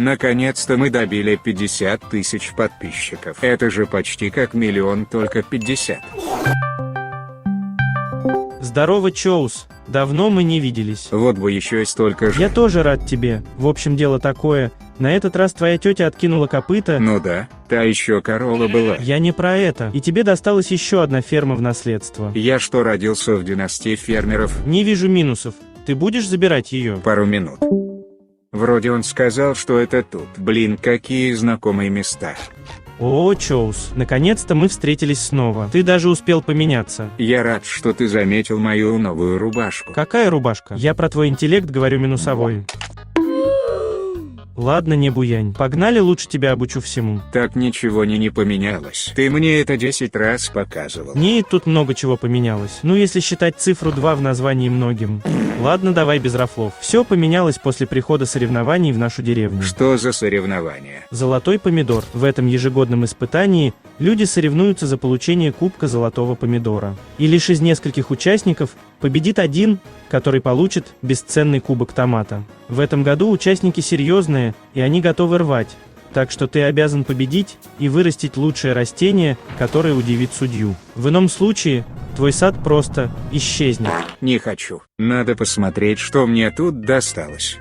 Наконец-то мы добили 50 тысяч подписчиков. Это же почти как миллион, только 50. Здорово, Чоус. Давно мы не виделись. Вот бы еще и столько же. Я тоже рад тебе. В общем, дело такое. На этот раз твоя тетя откинула копыта. Ну да, та еще корова была. Я не про это. И тебе досталась еще одна ферма в наследство. Я что, родился в династии фермеров? Не вижу минусов. Ты будешь забирать ее? Пару минут. Вроде он сказал, что это тут. Блин, какие знакомые места. О, Чоус, наконец-то мы встретились снова. Ты даже успел поменяться. Я рад, что ты заметил мою новую рубашку. Какая рубашка? Я про твой интеллект говорю, минусовой. Ладно, не буянь. Погнали, лучше тебя обучу всему. Так ничего не поменялось. Ты мне это 10 раз показывал. Не, тут много чего поменялось. Ну, если считать цифру 2 в названии многим. Ладно, давай без рофлов. Все поменялось после прихода соревнований в нашу деревню. Что за соревнования? Золотой помидор. В этом ежегодном испытании люди соревнуются за получение кубка золотого помидора. И лишь из нескольких участников победит один, который получит бесценный кубок томата. В этом году участники серьезные, и они готовы рвать. Так что ты обязан победить и вырастить лучшее растение, которое удивит судью. В ином случае, твой сад просто исчезнет. Не хочу. Надо посмотреть, что мне тут досталось.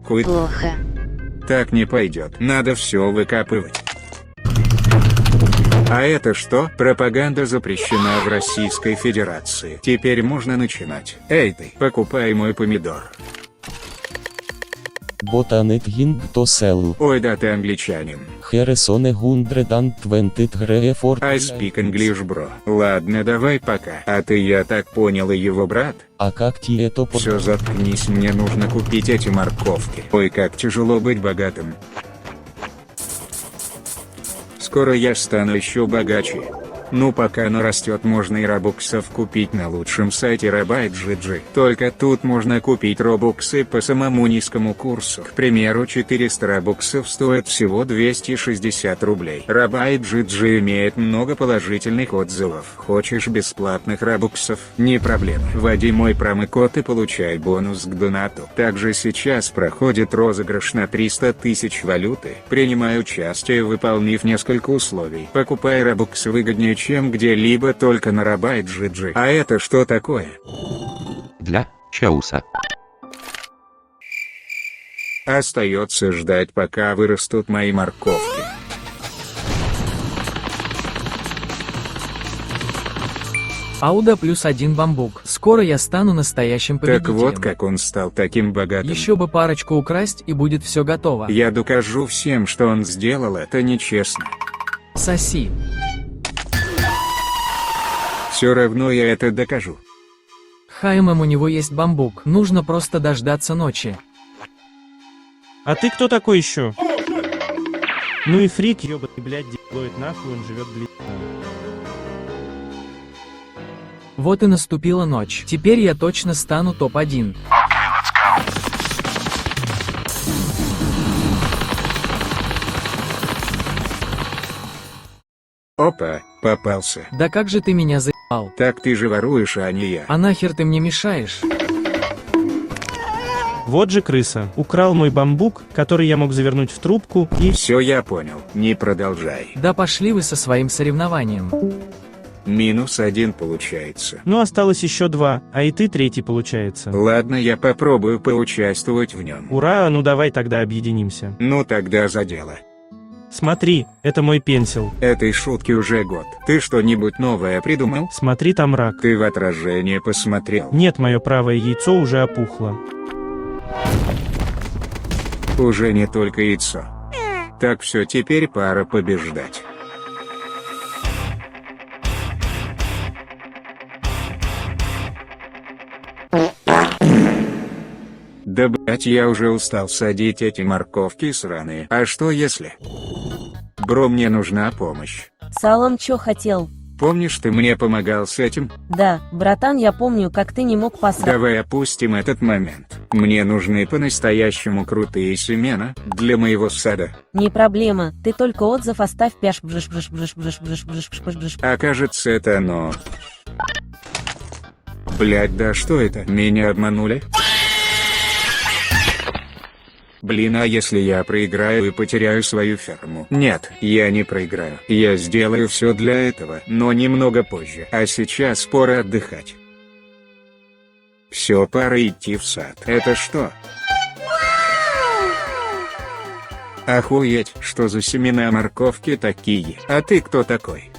Плохо. Так не пойдет. Надо все выкапывать. А это что? Пропаганда запрещена в Российской Федерации. Теперь можно начинать. Эй ты, покупай мой помидор. Ботанет гинг то сел. Ой, да ты англичанин. Хересоне 120 грее фор. I speak English, bro. Ладно, давай пока. А ты, я так понял, и его брат? А как тебе это Все, заткнись, мне нужно купить эти морковки. Ой, как тяжело быть богатым. Скоро я стану еще богаче. Ну пока оно растет, можно и робоксов купить на лучшем сайте Rabite.gg. Только тут можно купить робоксы по самому низкому курсу. К примеру, 400 робоксов стоят всего 260 рублей. Rabite.gg имеет много положительных отзывов. Хочешь бесплатных робоксов? Не проблема. Вводи мой промокод и получай бонус к донату. Также сейчас проходит розыгрыш на 300 тысяч валюты. Принимай участие, выполнив несколько условий. Покупай робоксы выгоднее, чем где-либо, только на Rabite.gg. А это что такое? Для Чауса. Остается ждать, пока вырастут мои морковки. Ауда плюс 1 бамбук. Скоро я стану настоящим победителем. Так вот как он стал таким богатым. Еще бы парочку украсть, и будет все готово. Я докажу всем, что он сделал это нечестно. Соси. Все равно я это докажу. Хаймом, у него есть бамбук. Нужно просто дождаться ночи. А ты кто такой еще? Ну и фрик, ёбаный, блядь, делает нахуй, он живет блядь. Вот и наступила ночь. Теперь я точно стану топ-1. Опа, попался. Да как же ты меня заебал? Так ты же воруешь, а не я. А нахер ты мне мешаешь? Вот же крыса. Украл мой бамбук, который я мог завернуть в трубку, и... Все, я понял, не продолжай. Да пошли вы со своим соревнованием. -1 получается. Ну, осталось еще 2, а и ты третий получается. Ладно, я попробую поучаствовать в нем. Ура, ну давай тогда объединимся. Ну тогда за дело. Смотри, это мой пенсил. Этой шутки уже год. Ты что-нибудь новое придумал? Смотри, там рак. Ты в отражение посмотрел? Нет, мое правое яйцо уже опухло. Уже не только яйцо. Так, все, теперь пора побеждать. Да блять, я уже устал садить эти морковки сраные. А что если? Бро, мне нужна помощь. Салон чё хотел? Помнишь, ты мне помогал с этим? Да, братан, я помню, как ты не мог посрать. Давай опустим этот момент. Мне нужны по-настоящему крутые семена для моего сада. Не проблема, ты только отзыв оставь, пяш бжиш бжиш бжиш бжиш бжиш бжиш бжиш бжиш. А кажется, это оно. Блять, да что это? Меня обманули? Блин, а если я проиграю и потеряю свою ферму? Нет, я не проиграю. Я сделаю все для этого, но немного позже. А сейчас пора отдыхать. Все, пора идти в сад. Это что? Охуеть, что за семена морковки такие? А ты кто такой?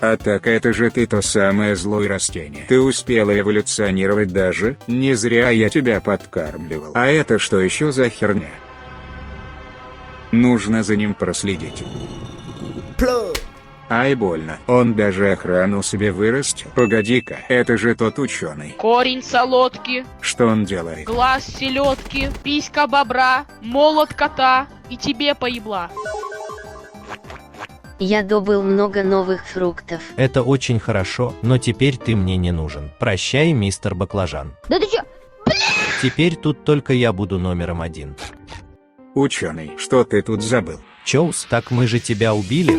А так это же ты то самое злое растение. Ты успела эволюционировать даже? Не зря я тебя подкармливал. А это что еще за херня? Нужно за ним проследить. Ай, больно. Он даже охрану себе вырастил. Погоди-ка, это же тот ученый. Корень солодки, Что он делает? глаз селедки, писька бобра, молот кота и тебе поебла. Я добыл много новых фруктов. Это очень хорошо, но теперь ты мне не нужен. Прощай, мистер Баклажан. Да ты чё? Теперь тут только я буду номером 1. Ученый, что ты тут забыл? Чоус, так мы же тебя убили.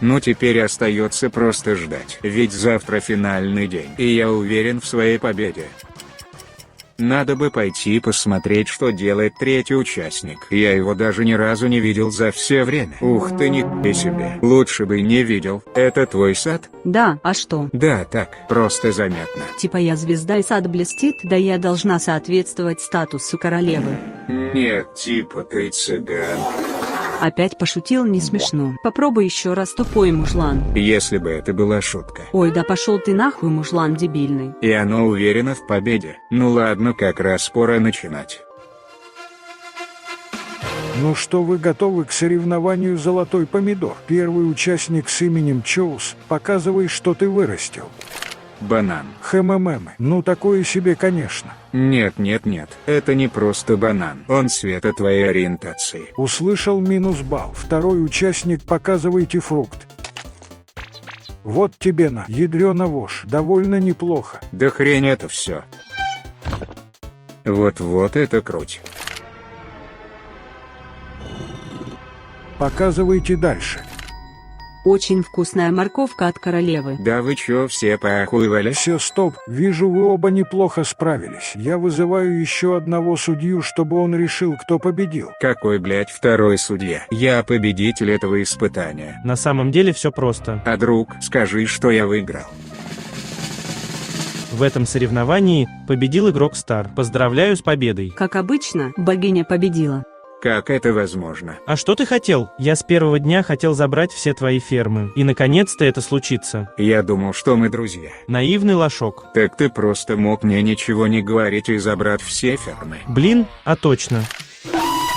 Ну теперь остается просто ждать, ведь завтра финальный день, и я уверен в своей победе. Надо бы пойти посмотреть, что делает третий участник. Я его даже ни разу не видел за все время. Ух ты, нихуя себе. Лучше бы не видел. Это твой сад? Да, а что? Да, так, просто заметно. Типа я звезда и сад блестит, да я должна соответствовать статусу королевы. Нет, типа ты цыган. Опять пошутил, не смешно. Попробуй еще раз, тупой мужлан. Если бы это была шутка. Ой, да пошел ты нахуй, мужлан дебильный. И оно уверено в победе. Ну ладно, как раз пора начинать. Ну что, вы готовы к соревнованию «Золотой помидор»? Первый участник с именем Чоус, показывай, что ты вырастил. Банан. Ну такое себе, конечно. Нет, это не просто банан. Он цвета твоей ориентации. Услышал, минус балл. Второй участник, показывайте фрукт. Вот тебе на, ядрёна вошь, довольно неплохо. Да хрень это все. Вот это круть. Показывайте дальше. Очень вкусная морковка от королевы. Да вы чё все поохуевали? Все, стоп, вижу, вы оба неплохо справились. Я вызываю еще одного судью, чтобы он решил, кто победил. Какой, блядь, второй судья? Я победитель этого испытания. На самом деле все просто. А друг, скажи, что я выиграл. В этом соревновании победил игрок Стар. Поздравляю с победой. Как обычно, богиня победила. Как это возможно? А что ты хотел? Я с первого дня хотел забрать все твои фермы. И наконец-то это случится. Я думал, что мы друзья. Наивный лошок. Так ты просто мог мне ничего не говорить и забрать все фермы. Блин, а точно.